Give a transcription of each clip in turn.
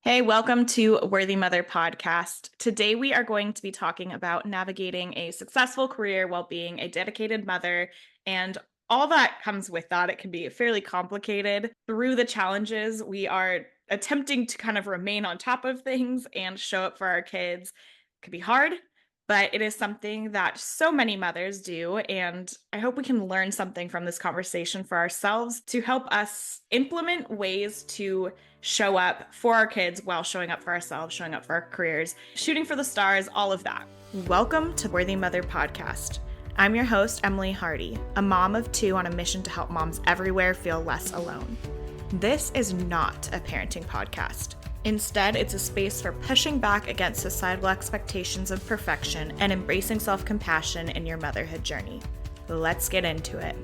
Hey, welcome to Worthy Mother podcast. Today we are going to be talking about navigating a successful career while being a dedicated mother and all that comes with that. It can be fairly complicated. Through the challenges, we are attempting to kind of remain on top of things and show up for our kids. It could be hard, but it is something that so many mothers do. And I hope we can learn something from this conversation for ourselves to help us implement ways to show up for our kids while showing up for ourselves, showing up for our careers, shooting for the stars, all of that. Welcome to Worthy Mother Podcast. I'm your host, Emily Hardy, a mom of two on a mission to help moms everywhere feel less alone. This is not a parenting podcast. Instead, it's a space for pushing back against societal expectations of perfection and embracing self-compassion in your motherhood journey. Let's get into it.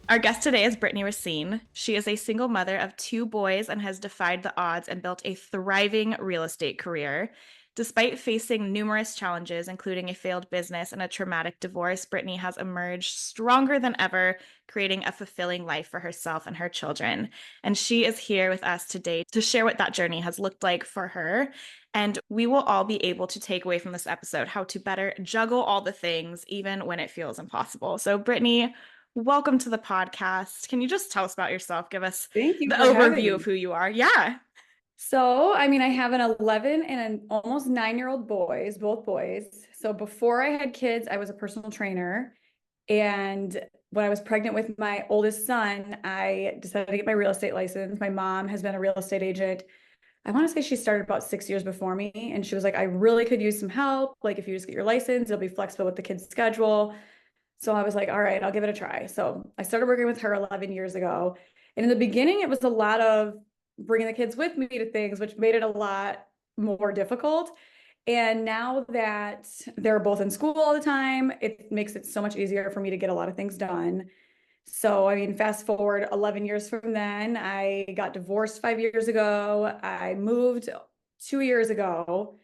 Our guest today is Brittany Racine. She is a single mother of two boys and has defied the odds and built a thriving real estate career. Despite facing numerous challenges, including a failed business and a traumatic divorce, Brittany has emerged stronger than ever, creating a fulfilling life for herself and her children. And she is here with us today to share what that journey has looked like for her. And we will all be able to take away from this episode how to better juggle all the things, even when it feels impossible. So, Brittany, welcome to the podcast. Can you just tell us about yourself? Give us Thank you the for having overview of me. who you are. Yeah. I have an 11 and an almost 9-year-old boys, both boys. So before I had kids, I was a personal trainer. And when I was pregnant with my oldest son, I decided to get my real estate license. My mom has been a real estate agent. I want to say she started about 6 years before me. And she was like, I really could use some help. Like, if you just get your license, it'll be flexible with the kids' schedule. So I was like, all right, I'll give it a try. So I started working with her 11 years ago. And in the beginning, it was a lot of bringing the kids with me to things, which made it a lot more difficult. And now that they're both in school all the time, it makes it so much easier for me to get a lot of things done. So, fast forward 11 years from then, I got divorced 5 years ago. I moved 2 years ago.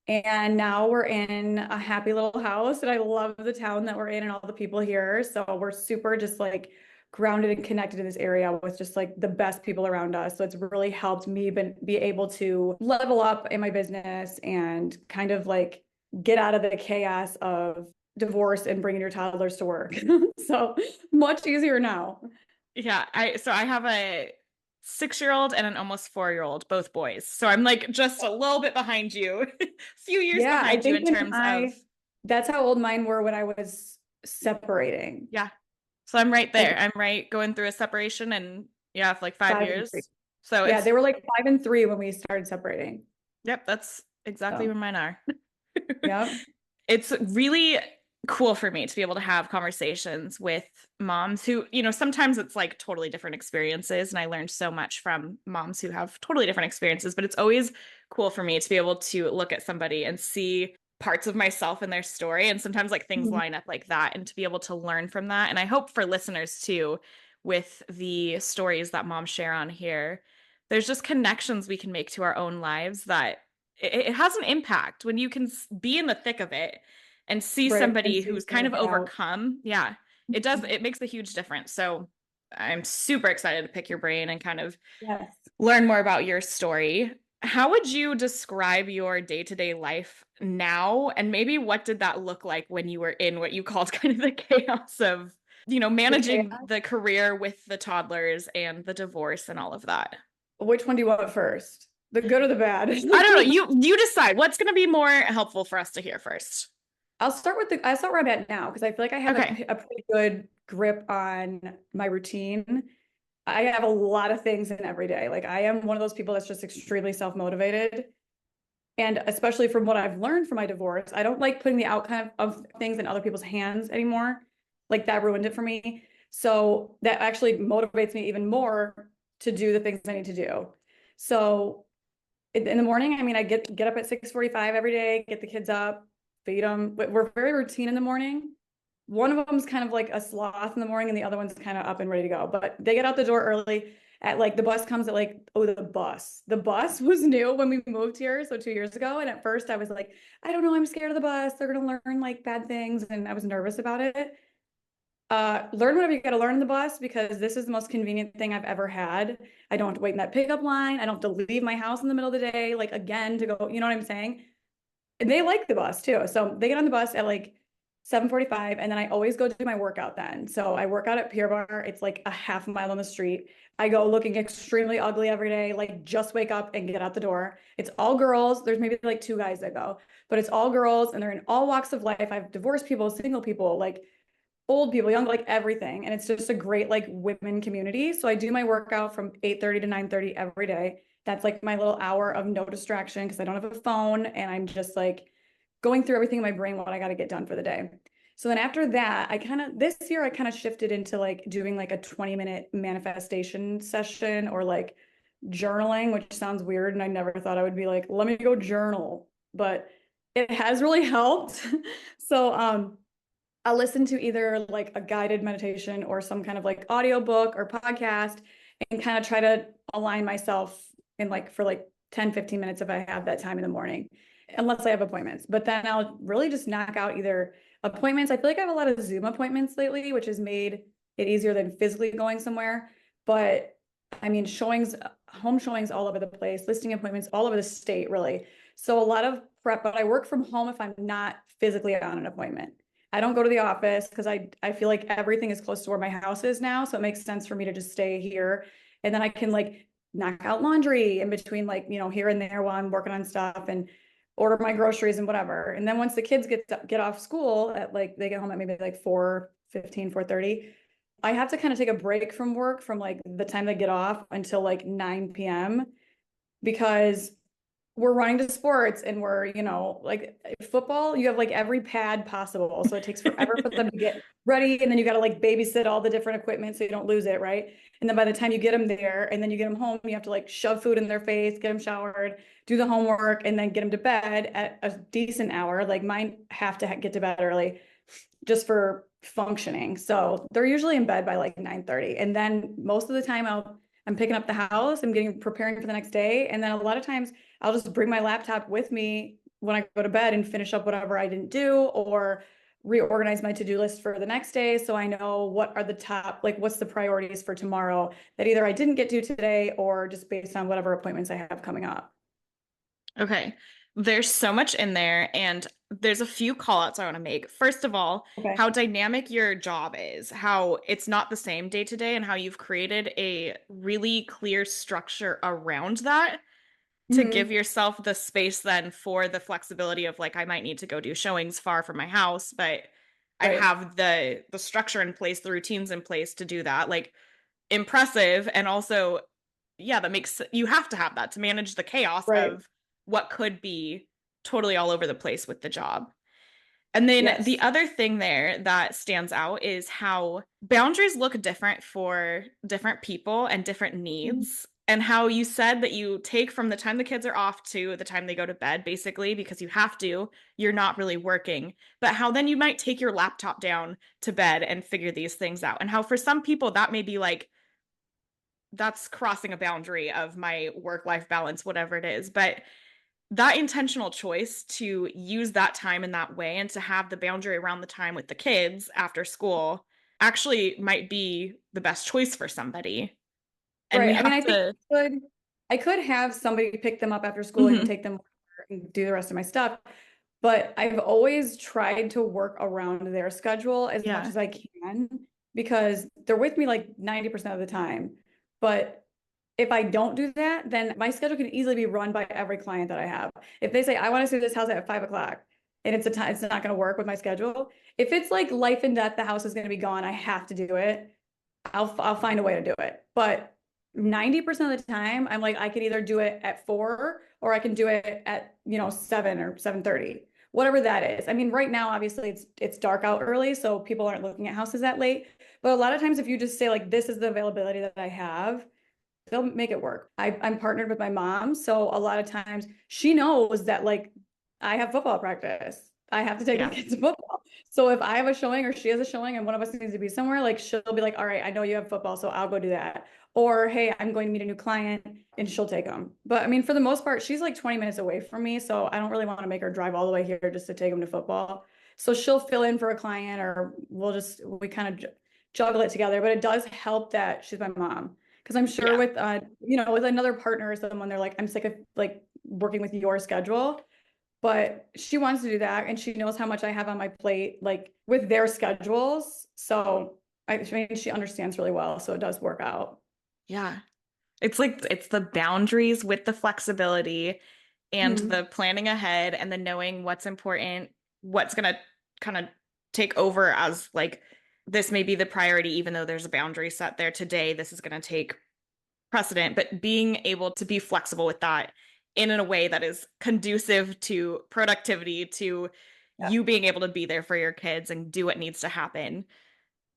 And now we're in a happy little house, and I love the town that we're in and all the people here. So we're super just like grounded and connected in this area with just like the best people around us. So it's really helped me be able to level up in my business and kind of like get out of the chaos of divorce and bringing your toddlers to work. So much easier now. Yeah. I have a 6-year-old and an almost 4-year-old, both boys. So I'm like just a little bit behind you, a few years Yeah, I behind you think in terms of, that's how old mine were when I was separating. yeah. So I'm right Like there. I'm right going through a separation and yeah, for like 5 years. 5 and 3. So Yeah, it's, they were like 5 and 3 when we started separating. yep, that's exactly So, where mine are. yeah. It's really cool for me to be able to have conversations with moms who, sometimes it's like totally different experiences. And I learned so much from moms who have totally different experiences, but it's always cool for me to be able to look at somebody and see parts of myself in their story. And sometimes like things Mhm. line up like that and to be able to learn from that. And I hope for listeners too, with the stories that moms share on here, there's just connections we can make to our own lives that it has an impact when you can be in the thick of it and see Right. And somebody see who's the kind of way out. overcome. Yeah, it makes a huge difference. So I'm super excited to pick your brain and kind of Yes. learn more about your story. How would you describe your day-to-day life now? And maybe what did that look like when you were in what you called kind of the chaos of, The managing chaos. the career with the toddlers and the divorce and all of that? Which one do you want first? The good or the bad? I don't know. You decide what's going to be more helpful for us to hear first. I'll start where I'm at now because I feel like I have Okay. a pretty good grip on my routine. I have a lot of things in every day. Like, I am one of those people that's just extremely self-motivated. And especially from what I've learned from my divorce, I don't like putting the outcome of things in other people's hands anymore. Like, that ruined it for me. So that actually motivates me even more to do the things I need to do. So in the morning, I get up at 6:45 every day, get the kids up, feed them. But we're very routine in the morning. One of them's kind of like a sloth in the morning, and the other one's kind of up and ready to go. But they get out the door early. At like the bus comes at like, oh, the bus. The bus was new when we moved here, so 2 years ago. And at first I was like, I don't know, I'm scared of the bus. They're gonna learn like bad things, and I was nervous about it. Learn whatever you got to learn on the bus because this is the most convenient thing I've ever had. I don't have to wait in that pickup line. I don't have to leave my house in the middle of the day, like again, to go, you know what I'm saying? And they like the bus too. So they get on the bus at like 7:45, and then I always go do my workout then. So I work out at Pier Bar. It's like a half a mile on the street. I go looking extremely ugly every day, like just wake up and get out the door. It's all girls. There's maybe like two guys that go, but it's all girls and they're in all walks of life. I have divorced people, single people, like old people, young, like everything. And it's just a great like women community. So I do my workout from 8:30 to 9:30 every day. That's like my little hour of no distraction because I don't have a phone and I'm just like going through everything in my brain, what I got to get done for the day. So then after that, this year I kind of shifted into like doing like a 20-minute manifestation session or like journaling, which sounds weird. And I never thought I would be like, let me go journal, but it has really helped. So, I'll listen to either like a guided meditation or some kind of like audiobook or podcast and kind of try to align myself in like for like 10, 15 minutes if I have that time in the morning, unless I have appointments. But then I'll really just knock out either appointments. I feel like I have a lot of Zoom appointments lately, which has made it easier than physically going somewhere. But I mean, showings, home showings all over the place, listing appointments all over the state, really. So a lot of prep, but I work from home if I'm not physically on an appointment. I don't go to the office because I feel like everything is close to where my house is now. So it makes sense for me to just stay here. And then I can like knock out laundry in between, like, here and there while I'm working on stuff and order my groceries and whatever. And then once the kids get off school at like they get home at maybe like 4:15, 4:30, I have to kind of take a break from work from like the time they get off until like 9 p.m. because we're running to sports and we're, like football, you have like every pad possible. So it takes forever for them to get ready. And then you got to like babysit all the different equipment so you don't lose it. Right. And then by the time you get them there and then you get them home, you have to like shove food in their face, get them showered, do the homework, and then get them to bed at a decent hour. Like mine have to get to bed early just for functioning. So they're usually in bed by like 9:30. And then most of the time I'm picking up the house, I'm getting preparing for the next day. And then a lot of times I'll just bring my laptop with me when I go to bed and finish up whatever I didn't do or reorganize my to-do list for the next day. So I know what are the top, like what's the priorities for tomorrow that either I didn't get to today or just based on whatever appointments I have coming up. Okay. There's so much in there, and there's a few call outs I want to make. First of all, Okay. how dynamic your job is, how it's not the same day to day, and how you've created a really clear structure around that to give Mm-hmm. yourself the space then for the flexibility of like I might need to go do showings far from my house, but I Right. have the structure in place, the routines in place to do that. Like impressive, and also yeah, that makes you have to have that to manage the chaos Right. of what could be totally all over the place with the job. And then the Yes. other thing there that stands out is how boundaries look different for different people and different Mhm. needs. And how you said that you take from the time the kids are off to the time they go to bed, basically, because you have to, you're not really working. But how then you might take your laptop down to bed and figure these things out. And how for some people that may be like, that's crossing a boundary of my work life balance, whatever it is. But that intentional choice to use that time in that way and to have the boundary around the time with the kids after school actually might be the best choice for somebody. And we Right. I mean, have I think to, I could have somebody pick them up after school and mhm, take them and do the rest of my stuff. But I've always tried to work around their schedule as much yeah, as I can because they're with me like 90% of the time. But if I don't do that, then my schedule can easily be run by every client that I have. If they say, I want to see this house at 5 o'clock and it's a time, it's not going to work with my schedule. If it's like life and death, the house is going to be gone, I have to do it. I'll find a way to do it. But 90% of the time, I'm like, I could either do it at 4 or I can do it at, 7 or 7:30, whatever that is. I mean, right now, obviously it's dark out early, so people aren't looking at houses that late. But a lot of times if you just say like this is the availability that I have, they'll make it work. I'm partnered with my mom, so a lot of times she knows that like I have football practice. I have to take the yeah. kids to football. So if I have a showing or she has a showing and one of us needs to be somewhere, like she'll be like, all right, I know you have football, so I'll go do that. Or hey, I'm going to meet a new client and she'll take them. But I mean, for the most part, she's like 20 minutes away from me. So I don't really want to make her drive all the way here just to take them to football. So she'll fill in for a client or we kind of juggle it together, but it does help that she's my mom. Because I'm sure Yeah. with with another partner or someone, they're like, I'm sick of like working with your schedule. But she wants to do that, and she knows how much I have on my plate, like with their schedules. So I mean, she understands really well, so it does work out. Yeah. It's like it's the boundaries with the flexibility and Mhm. the planning ahead and the knowing what's important, what's gonna kind of take over as like this may be the priority, even though there's a boundary set there today. This is gonna take precedent, but being able to be flexible with that in a way that is conducive to productivity, to Yeah. you being able to be there for your kids and do what needs to happen.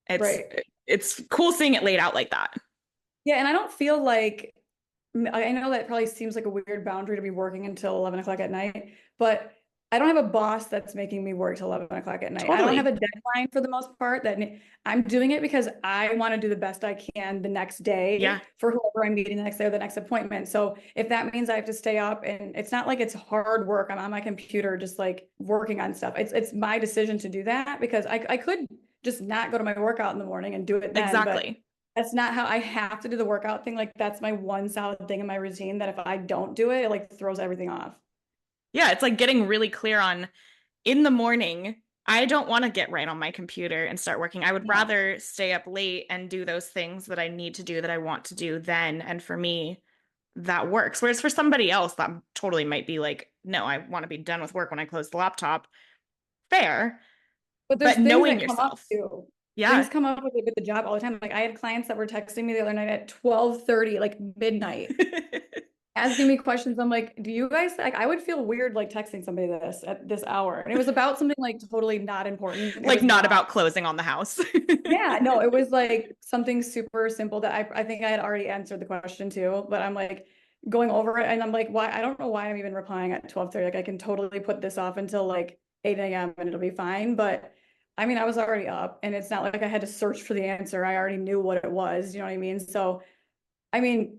It's Right. it's cool seeing it laid out like that. Yeah, and I don't feel like I know that probably seems like a weird boundary to be working until 11 o'clock at night, but I don't have a boss that's making me work till 11 o'clock at night. I don't have a Totally. deadline for the most part that I'm doing it because I want to do the best I can the next day Yeah. for whoever I'm meeting the next day or the next appointment. So if that means I have to stay up, and it's not like it's hard work, I'm on my computer just like working on stuff. It's my decision to do that because I could just not go to my workout in the morning and do it then, but Exactly. that's not how I have to do the workout thing. Like that's my one solid thing in my routine that if I don't do it, it like throws everything off. Yeah, it's like getting really clear on in the morning, I don't want to get right on my computer and start working. I would No. rather stay up late and do those things that I need to do that I want to do then. And for me, that works. Whereas for somebody else, that totally might be like, no, I want to be done with work when I close the laptop. Fair, But there's but things knowing that come up yourself. too. Things Yeah. come up with the job all the time. Like I had clients that were texting me the other night at 12:30, like midnight, asking me questions. I'm like, do you guys like I would feel weird like texting somebody this at this hour. And it was about something like totally not important. It Like was not not. about closing on the house. Yeah, no, it was like something super simple that I think I had already answered the question too, but I'm like going over it and I'm like, why? I don't know why I'm even replying at 12:30. Like I can totally put this off until like 8 a.m. and it'll be fine. But I mean, I was already up and it's not like I had to search for the answer. I already knew what it was. You know what I mean? So, I mean,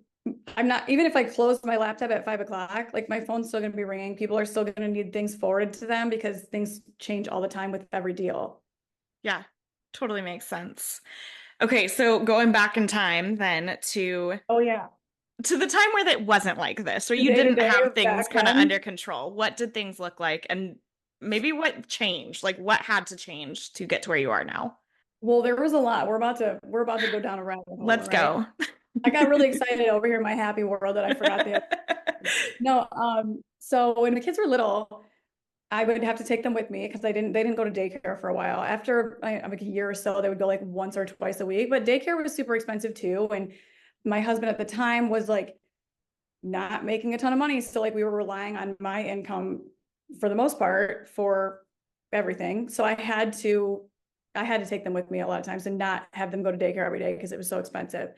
I'm not, even if I close my laptop at 5 o'clock, like my phone's still going to be ringing. People are still going to need things forwarded to them because things change all the time with every deal. Yeah, totally makes sense. Okay, so going back in time then Oh, yeah. to the time where that wasn't like this, or The you day to didn't day have of things back kind of under then. control. What did things look like? And maybe what changed? Like what had to change to get to where you are now? Well, there was a lot. We're about to go down a rabbit hole, Let's right? go. I got really excited over here in my happy world that I forgot the other. No, so when the kids were little, I would have to take them with me because they didn't go to daycare for a while. After like a year or so, they would go like once or twice a week. But daycare was super expensive too. And my husband at the time was like not making a ton of money. So like we were relying on my income for the most part for everything. So I had to take them with me a lot of times and not have them go to daycare every day because it was so expensive.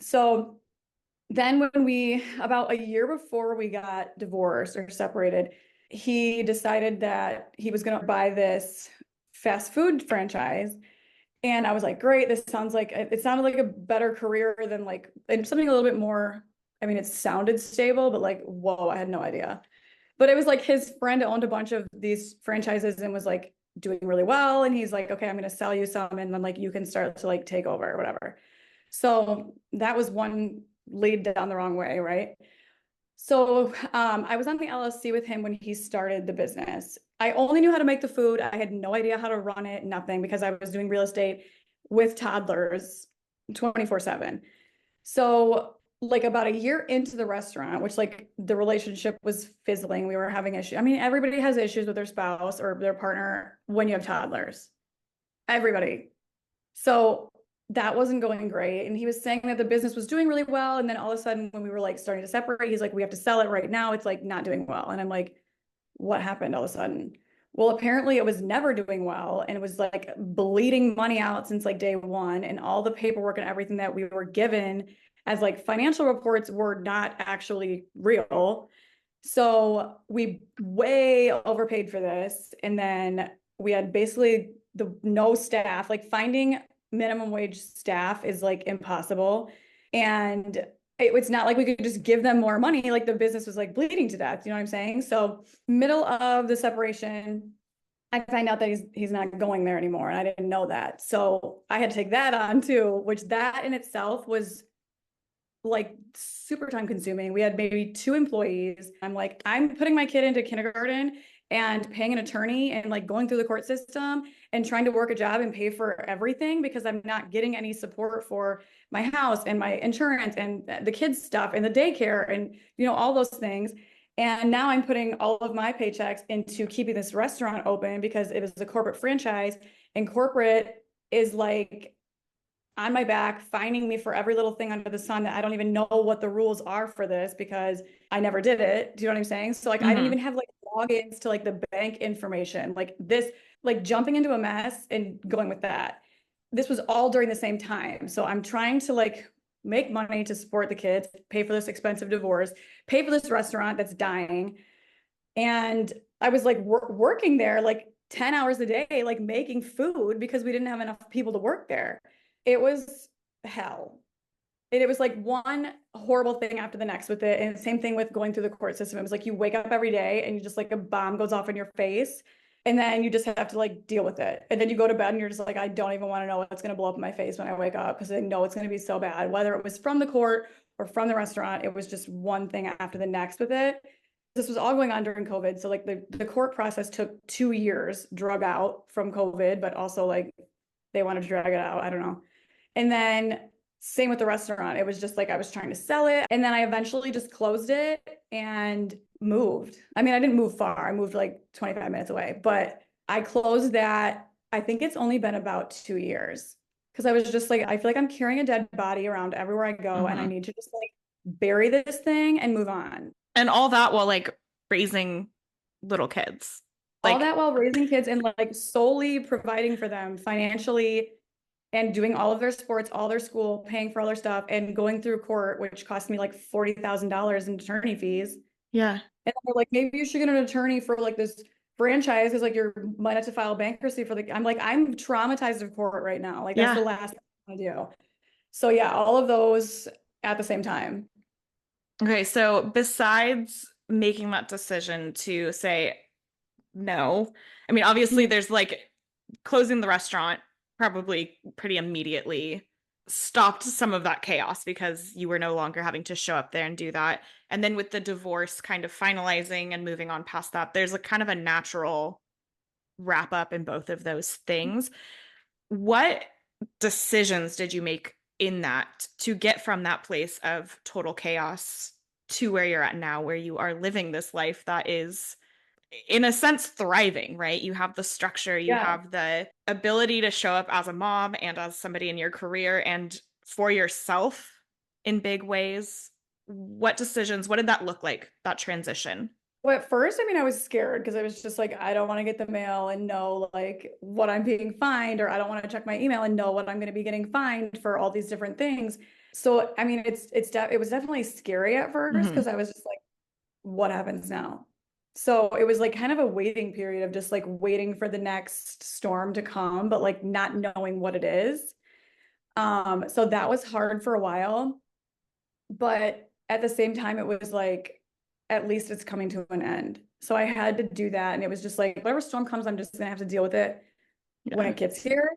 So then when about a year before we got divorced or separated, he decided that he was going to buy this fast food franchise. And I was like, great, this sounds like it sounded like a better career than like and something a little bit more. I mean, it sounded stable, but like, whoa, I had no idea. But it was like his friend owned a bunch of these franchises and was like doing really well. And he's like, okay, I'm going to sell you some. And then like you can start to like take over or whatever. So that was one lead down the wrong way, right? So I was on the LLC with him when he started the business. I only knew how to make the food. I had no idea how to run it, nothing, because I was doing real estate with toddlers 24/7. So like about a year into the restaurant, which like the relationship was fizzling, we were having issues. I mean, everybody has issues with their spouse or their partner when you have toddlers. Everybody. So that wasn't going great. And he was saying that the business was doing really well. And then all of a sudden, when we were like starting to separate, he's like, we have to sell it right now. It's like not doing well. And I'm like, what happened all of a sudden? Well, apparently it was never doing well and it was like bleeding money out since like day one. And all the paperwork and everything that we were given as like financial reports were not actually real. So we way overpaid for this. And then we had basically the no staff, like finding minimum wage staff is like impossible. And it's not like we could just give them more money. Like the business was like bleeding to death. You know what I'm saying? So middle of the separation, I find out that he's not going there anymore, and I didn't know that. So I had to take that on too, which that in itself was like super time consuming. We had maybe 2 employees. I'm like, I'm putting my kid into kindergarten and paying an attorney and like going through the court system and trying to work a job and pay for everything because I'm not getting any support for my house and my insurance and the kids stuff and the daycare and all those things. And now I'm putting all of my paychecks into keeping this restaurant open because it was a corporate franchise, and corporate is like on my back, finding me for every little thing under the sun that I don't even know what the rules are for this because I never did it. Do you know what I'm saying? So like I didn't Hmm. even have like logins to like the bank information, like this, like jumping into a mess and going with that. This was all during the same time. So I'm trying to like make money to support the kids, pay for this expensive divorce, pay for this restaurant that's dying. And I was like working there like 10 hours a day, like making food because we didn't have enough people to work there. It was hell. And it was like one horrible thing after the next with it. And same thing with going through the court system. It was like you wake up every day and you just like a bomb goes off in your face. And then you just have to like deal with it. And then you go to bed and you're just like, I don't even want to know what's going to blow up in my face when I wake up because I know it's going to be so bad. Whether it was from the court or from the restaurant, it was just one thing after the next with it. This was all going on during COVID. So like the court process took 2 years, drug out from COVID, but also like they wanted to drag it out. I don't know. And then same with the restaurant. It was just like I was trying to sell it. And then I eventually just closed it and moved. I mean, I didn't move far. I moved like 25 minutes away, but I closed that. I think it's only been about 2 years because I was just like, I feel like I'm carrying a dead body around everywhere I go and I Hmm. need to just like bury this thing and move on. And all that while like raising little kids. All Like, that while raising kids and like solely providing for them financially and doing all of their sports, all their school, paying for all their stuff, and going through court, which cost me like $40,000 in attorney fees. yeah, And they're like, maybe you should get an attorney for like this franchise because like you might have to file bankruptcy for the. I'm like, I'm traumatized of court right now. Like that's the yeah. last thing I want to do. So yeah, all of those at the same time. Okay, so besides making that decision to say no, I mean, obviously Mhm. there's like closing the restaurant probably pretty immediately stopped some of that chaos because you were no longer having to show up there and do that. And then with the divorce kind of finalizing and moving on past that, there's a kind of a natural wrap up in both of those things. What decisions did you make in that to get from that place of total chaos to where you're at now, where you are living this life that is, in a sense, thriving, right? You have the structure, you Yeah. have the ability to show up as a mom and as somebody in your career and for yourself in big ways. What decisions, what did that look like, that transition? Well, at first, I mean, I was scared because I was just like, I don't want to get the mail and know like what I'm being fined, or I don't want to check my email and know what I'm going to be getting fined for all these different things. So, I mean, it was definitely scary at first Hmm. because I was just like, what happens now? So it was like kind of a waiting period of just like waiting for the next storm to come, but like not knowing what it is. So that was hard for a while. But at the same time, it was like, at least it's coming to an end. So I had to do that. And it was just like, whatever storm comes, I'm just gonna have to deal with it when Yeah. it gets here.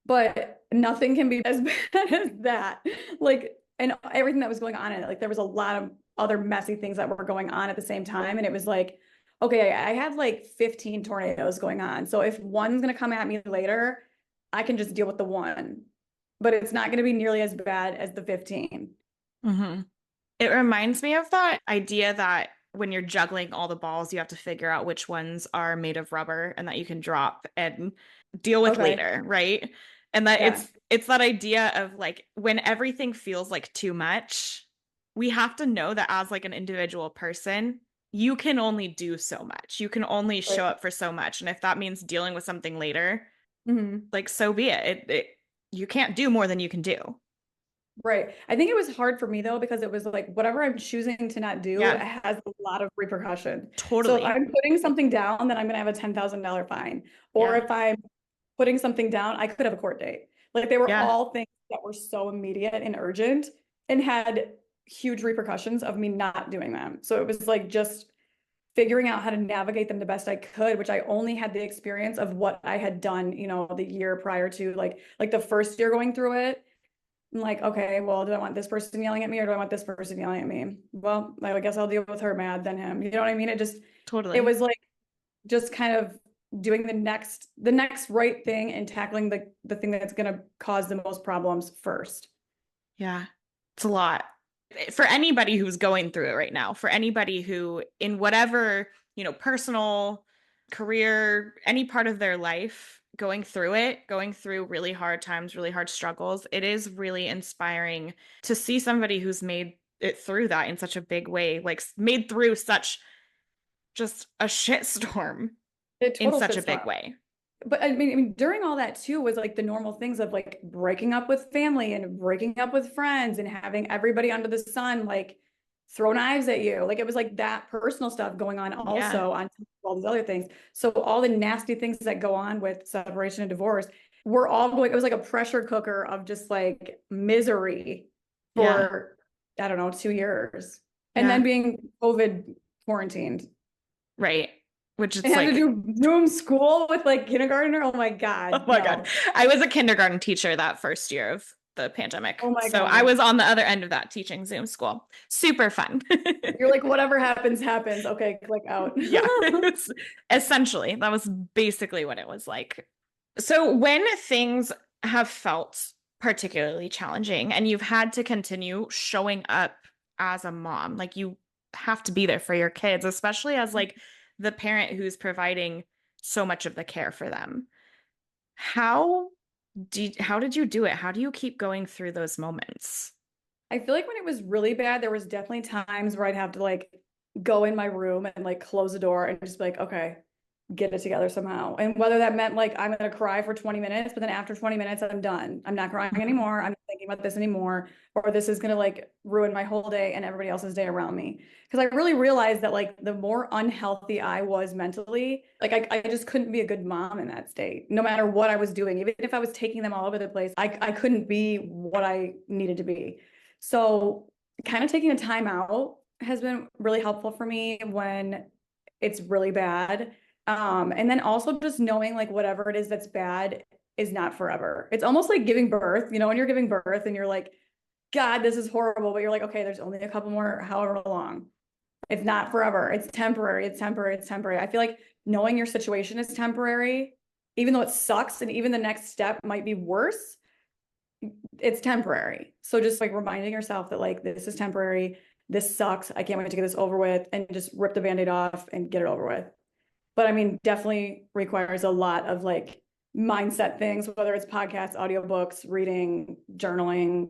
But nothing can be as bad as that. Like, and everything that was going on in it, like there was a lot of other messy things that were going on at the same time. And it was like, okay, I had like 15 tornadoes going on. So if one's gonna come at me later, I can just deal with the one. But it's not gonna be nearly as bad as the 15. Hmm. It reminds me of that idea that when you're juggling all the balls, you have to figure out which ones are made of rubber and that you can drop and deal with Okay. later, right? And that Yeah. it's that idea of like when everything feels like too much, we have to know that as like an individual person, you can only do so much. You can only Right. show up for so much. And if that means dealing with something later, Mhm. like so be it. It you can't do more than you can do. Right. I think it was hard for me though, because it was like whatever I'm choosing to not do Yeah, has a lot of repercussion. So if totally. I'm putting something down, then I'm going to have a $10,000 fine. Or Yeah. if I'm putting something down, I could have a court date. Like they were Yeah. all things that were so immediate and urgent and had huge repercussions of me not doing them. So it was like just figuring out how to navigate them the best I could, which I only had the experience of what I had done, the year prior to like the first year going through it. I'm like, okay, well, do I want this person yelling at me or do I want this person yelling at me? Well, I guess I'll deal with her mad than him. You know what I mean? It Totally. was like just kind of doing the next right thing and tackling the thing that's going to cause the most problems first. Yeah. It's a lot. For anybody who's going through it right now, for anybody who in whatever, personal, career, any part of their life, going through it, going through really hard times, really hard struggles, it is really inspiring to see somebody who's made it through that in such a big way, like made through such just a shitstorm A in total such a big shitstorm. way. But I mean, during all that too was like the normal things of like breaking up with family and breaking up with friends and having everybody under the sun like throw knives at you. Like it was like that personal stuff going on Yeah. also on top of all these other things. So all the nasty things that go on with separation and divorce, we're all going, it was like a pressure cooker of just like misery Yeah. for, I don't know, 2 years. And Yeah. then being COVID quarantined Right. Which and it's have to like, do Zoom school with like kindergartner. Oh my oh God, my God. no. I was a kindergarten teacher that first year of the pandemic. Oh my So I God. was on the other end of that teaching Zoom school. Super fun. You're like, whatever happens, happens. Okay, click out. Yeah. It's essentially, that was basically what it was like. So when things have felt particularly challenging and you've had to continue showing up as a mom, like you have to be there for your kids, especially as like the parent who's providing so much of the care for them. How how did you do it? How do you keep going through those moments? I feel like when it was really bad, there was definitely times where I'd have to like go in my room and like close the door and just be like, okay, get it together somehow. And whether that meant like I'm gonna cry for 20 minutes, but then after 20 minutes, I'm done. I'm not crying Mhm. anymore. I'm not thinking about this anymore, or this is gonna like ruin my whole day and everybody else's day around me. Because I really realized that like the more unhealthy I was mentally, like I just couldn't be a good mom in that state, no matter what I was doing. Even if I was taking them all over the place, I couldn't be what I needed to be. So kind of taking a time out has been really helpful for me when it's really bad. And then also just knowing like whatever it is that's bad is not forever. It's almost like giving birth, when you're giving birth and you're like, God, this is horrible, but you're like, okay, there's only a couple more, however long. It's not forever. It's temporary. It's temporary. It's temporary. I feel like knowing your situation is temporary, even though it sucks and even the next step might be worse, it's temporary. So just like reminding yourself that like this is temporary, this sucks. I can't wait to get this over with and just rip the band-aid off and get it over with. But I mean, definitely requires a lot of like mindset things, whether it's podcasts, audiobooks, reading, journaling,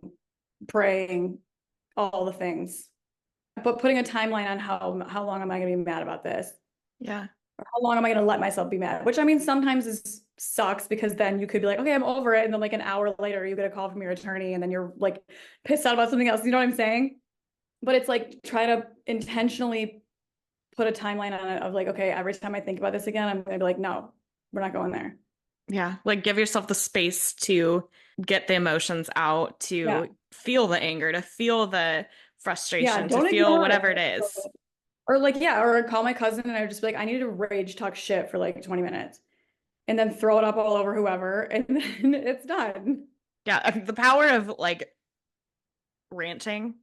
praying, all the things. But putting a timeline on how long am I going to be mad about this? Yeah. Or how long am I going to let myself be mad? Which I mean, sometimes is sucks because then you could be like, okay, I'm over it. And then like an hour later, you get a call from your attorney and then you're like pissed out about something else. You know what I'm saying? But it's like try to intentionally put a timeline on it of like, okay, every time I think about this again, I'm gonna be like, no, we're not going there. Yeah. Like give yourself the space to get the emotions out, Yeah. to feel the anger, to feel the Yeah. frustration, to Don't feel ignore whatever it it. is. Or like, yeah, or I'd call my cousin and I would just be like, I need to rage talk shit for like 20 minutes and then throw it up all over whoever and then it's done. Yeah. The power of like ranting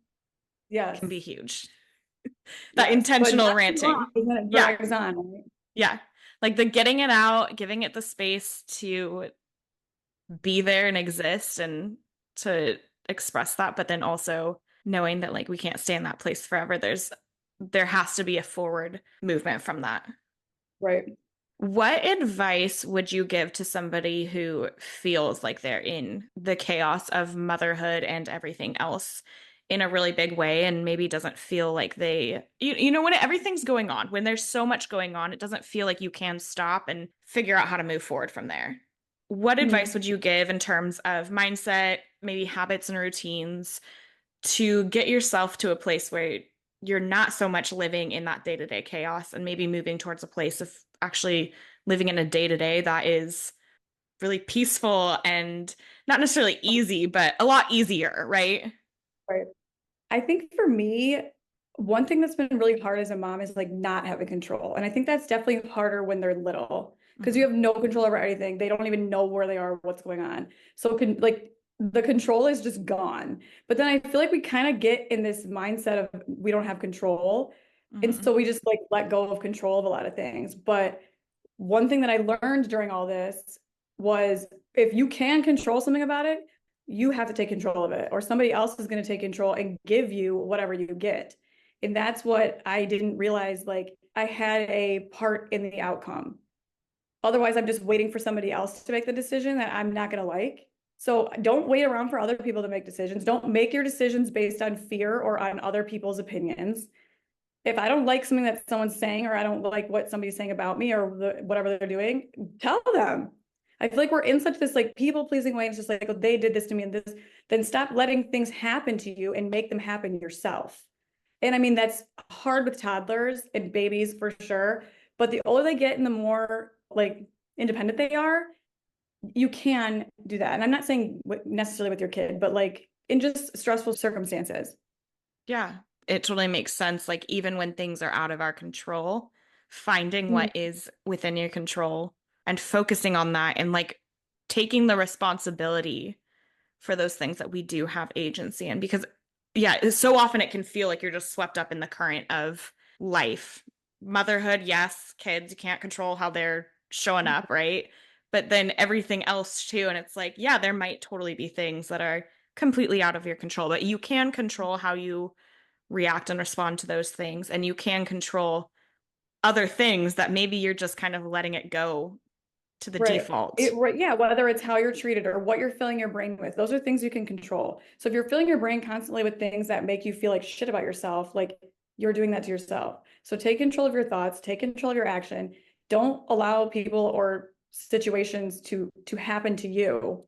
can be Yes. huge. That Yes. But intentional not too long ranting. because then it Yeah. drags on. Right? Yeah. Like the getting it out, giving it the space to be there and exist and to express that, but then also knowing that like we can't stay in that place forever. There has to be a forward movement from that. Right. What advice would you give to somebody who feels like they're in the chaos of motherhood and everything else in a really big way and maybe doesn't feel like you know, when everything's going on, when there's so much going on, it doesn't feel like you can stop and figure out how to move forward from there. What advice Hmm. would you give in terms of mindset, maybe habits and routines to get yourself to a place where you're not so much living in that day-to-day chaos and maybe moving towards a place of actually living in a day-to-day that is really peaceful and not necessarily easy, but a lot easier, right? Right. I think for me, one thing that's been really hard as a mom is like not having control. And I think that's definitely harder when they're little because you Mhm. have no control over anything. They don't even know where they are, what's going on. So like the control is just gone. But then I feel like we kind of get in this mindset of we don't have control. And Mhm. so we just like let go of control of a lot of things. But one thing that I learned during all this was if you can control something about it, you have to take control of it, or somebody else is going to take control and give you whatever you get. And that's what I didn't realize. Like I had a part in the outcome. Otherwise, I'm just waiting for somebody else to make the decision that I'm not going to like. So don't wait around for other people to make decisions. Don't make your decisions based on fear or on other people's opinions. If I don't like something that someone's saying, or I don't like what somebody's saying about me or whatever they're doing, tell them. I feel like we're in such this like people pleasing way. It's just like, oh, they did this to me and this, then stop letting things happen to you and make them happen yourself. And I mean, that's hard with toddlers and babies for sure. But the older they get and the more like independent they are, you can do that. And I'm not saying necessarily with your kid, but like in just stressful circumstances. Yeah, it totally makes sense. Like, even when things are out of our control, finding Mhm. what is within your control and focusing on that and like taking the responsibility for those things that we do have agency in. Because, yeah, so often it can feel like you're just swept up in the current of life. Motherhood, yes, kids, you can't control how they're showing up, right? But then everything else too. And it's like, yeah, there might totally be things that are completely out of your control, but you can control how you react and respond to those things. And you can control other things that maybe you're just kind of letting it go to the Right. default. Right. Yeah. Whether it's how you're treated or what you're filling your brain with, those are things you can control. So if you're filling your brain constantly with things that make you feel like shit about yourself, like you're doing that to yourself. So take control of your thoughts, take control of your action. Don't allow people or situations to happen to you,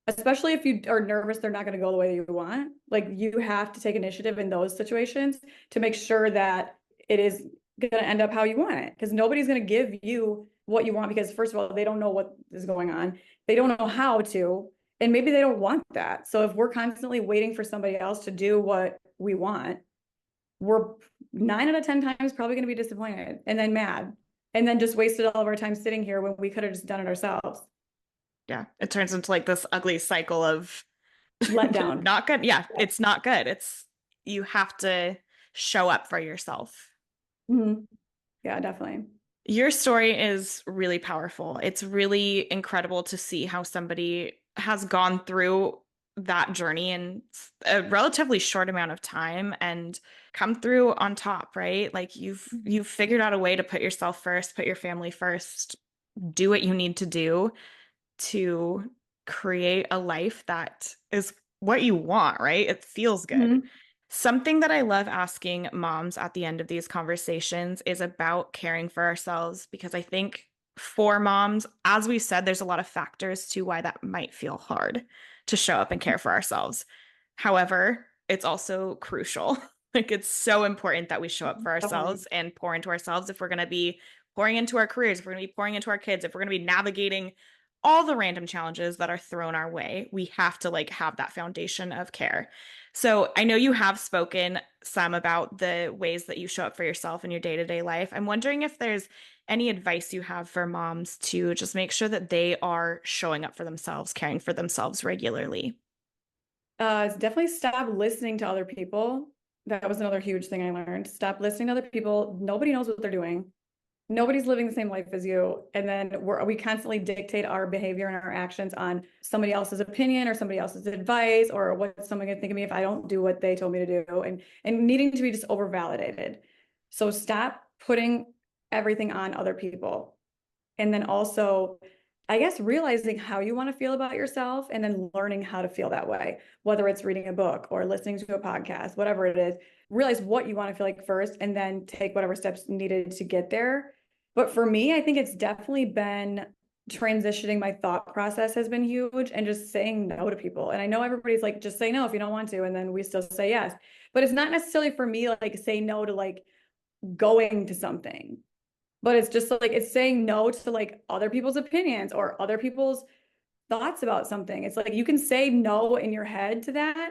especially if you are nervous they're not going to go the way you want. Like you have to take initiative in those situations to make sure that it is going to end up how you want it, because nobody's going to give you what you want, because first of all they don't know what is going on, they don't know how to, and maybe they don't want that. So if we're constantly waiting for somebody else to do what we want, we're 9 out of 10 times probably going to be disappointed and then mad and then just wasted all of our time sitting here when we could have just done it ourselves. Yeah, it turns into like this ugly cycle of Let down. not good. Yeah, it's not good. It's you have to show up for yourself. Mhm. Yeah, definitely. Your story is really powerful. It's really incredible to see how somebody has gone through that journey in a relatively short amount of time and come through on top, right? Like you've figured out a way to put yourself first, put your family first, do what you need to do to create a life that is what you want, right? It feels good. Mhm. Something that I love asking moms at the end of these conversations is about caring for ourselves because I think for moms, as we said, there's a lot of factors to why that might feel hard to show up and care for ourselves. However, it's also crucial. Like it's so important that we show up for Definitely. ourselves and pour into ourselves if we're going to be pouring into our careers, if we're going to be pouring into our kids, if we're going to be navigating all the random challenges that are thrown our way, we have to like have that foundation of care. So I know you have spoken some about the ways that you show up for yourself in your day-to-day life. I'm wondering if there's any advice you have for moms to just make sure that they are showing up for themselves, caring for themselves regularly. Definitely stop listening to other people. That was another huge thing I learned. Stop listening to other people. Nobody knows what they're doing. Nobody's living the same life as you. And then we constantly dictate our behavior and our actions on somebody else's opinion or somebody else's advice or what someone can think of me if I don't do what they told me to do, and needing to be just over validated. So stop putting everything on other people. And then also, I guess, realizing how you want to feel about yourself and then learning how to feel that way, whether it's reading a book or listening to a podcast, whatever it is, realize what you want to feel like first and then take whatever steps needed to get there. But for me, I think it's definitely been transitioning. My thought process has been huge, and just saying no to people. And I know everybody's like, just say no if you don't want to. And then we still say yes. But it's not necessarily for me, like say no to like going to something, but it's just like it's saying no to like other people's opinions or other people's thoughts about something. It's like you can say no in your head to that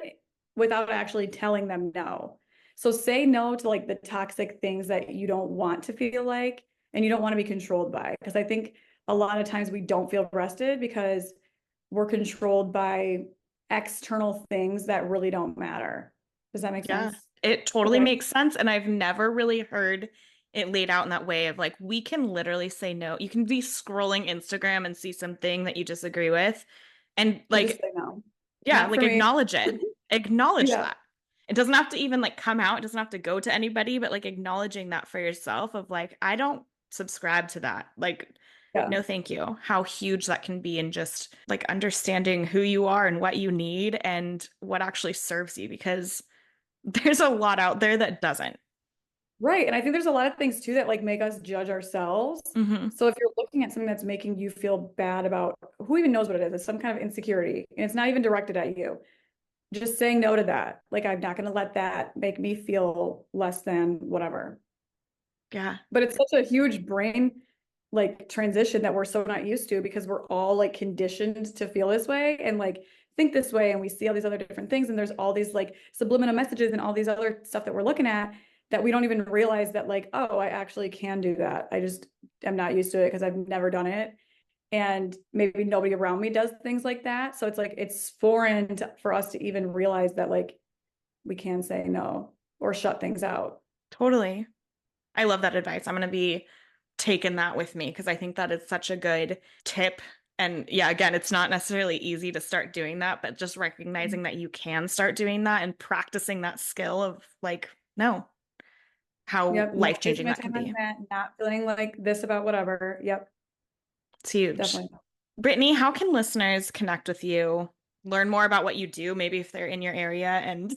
without actually telling them no. So say no to like the toxic things that you don't want to feel like and you don't want to be controlled by. Because I think a lot of times we don't feel rested because we're controlled by external things that really don't matter. Does that make Yeah, sense? it totally Okay. makes sense. And I've never really heard it laid out in that way of like, we can literally say no. You can be scrolling Instagram and see something that you disagree with. And And just like, say no. yeah, Not like for me. acknowledge it. Acknowledge Yeah. that. It doesn't have to even like come out. It doesn't have to go to anybody, but like acknowledging that for yourself of like, I don't subscribe to that. Like, Yeah. no, thank you. How huge that can be in just like understanding who you are and what you need and what actually serves you because there's a lot out there that doesn't. Right. And I think there's a lot of things too that like make us judge ourselves. Hmm. So if you're looking at something that's making you feel bad about who even knows what it is, it's some kind of insecurity and it's not even directed at you. Just saying no to that. Like I'm not going to let that make me feel less than whatever. Yeah, But it's such a huge brain like transition that we're so not used to because we're all like conditioned to feel this way and like think this way and we see all these other different things and there's all these like subliminal messages and all these other stuff that we're looking at that we don't even realize that like oh I actually can do that. I just am not used to it because I've never done it and maybe nobody around me does things like that. So it's like it's foreign for us to even realize that like we can say no or shut things out. totally. I love that advice. I'm going to be taking that with me because I think that is such a good tip. And yeah, again, it's not necessarily easy to start doing that, but just recognizing that you can start doing that and practicing that skill of like, no, how Yep, not wasting life-changing my that can time on be. that, not feeling like this about whatever. Yep, It's huge. definitely. Brittany, how can listeners connect with you, learn more about what you do, maybe if they're in your area and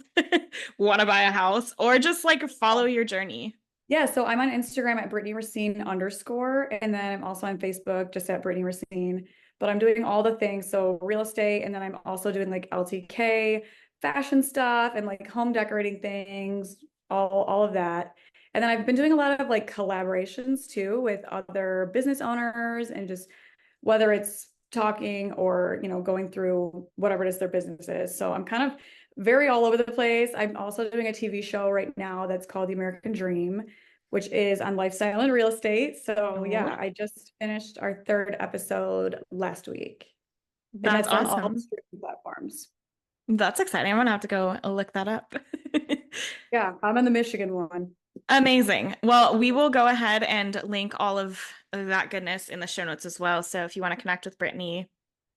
want to buy a house, or just like follow your journey? Yeah, so I'm on Instagram at Brittany Racine underscore, and then I'm also on Facebook just at Brittany Racine. But I'm doing all the things, so real estate, and then I'm also doing like LTK, fashion stuff, and like home decorating things, all of that. And then I've been doing a lot of like collaborations too with other business owners and just whether it's talking or going through whatever it is their business is. So I'm kind of very all over the place. I'm also doing a TV show right now that's called The American Dream, which is on lifestyle and real estate. So Oh, yeah, I just finished our third episode last week, and that's that's on all awesome. streaming platforms. That's exciting. I'm gonna have to go look that up. Yeah, I'm on the Michigan one. Amazing. Well, we will go ahead and link all of that goodness in the show notes as well. So if you want to connect with Brittany,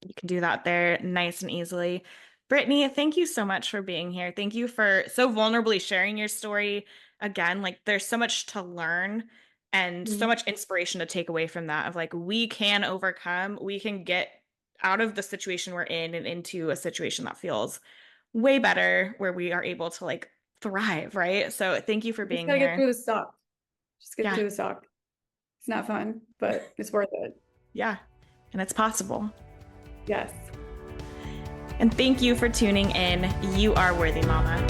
you can do that there nice and easily. Brittany, thank you so much for being here. Thank you for so vulnerably sharing your story. Again, like there's so much to learn and so Mhm. much inspiration to take away from that of like we can overcome, we can get out of the situation we're in and into a situation that feels way better where we are able to like thrive, right? So thank you for Just being gotta get here. through the suck. Just get Yeah, through the suck. It's not fun, but it's worth it. yeah. And it's possible. Yes. And thank you for tuning in. You are worthy, Mama.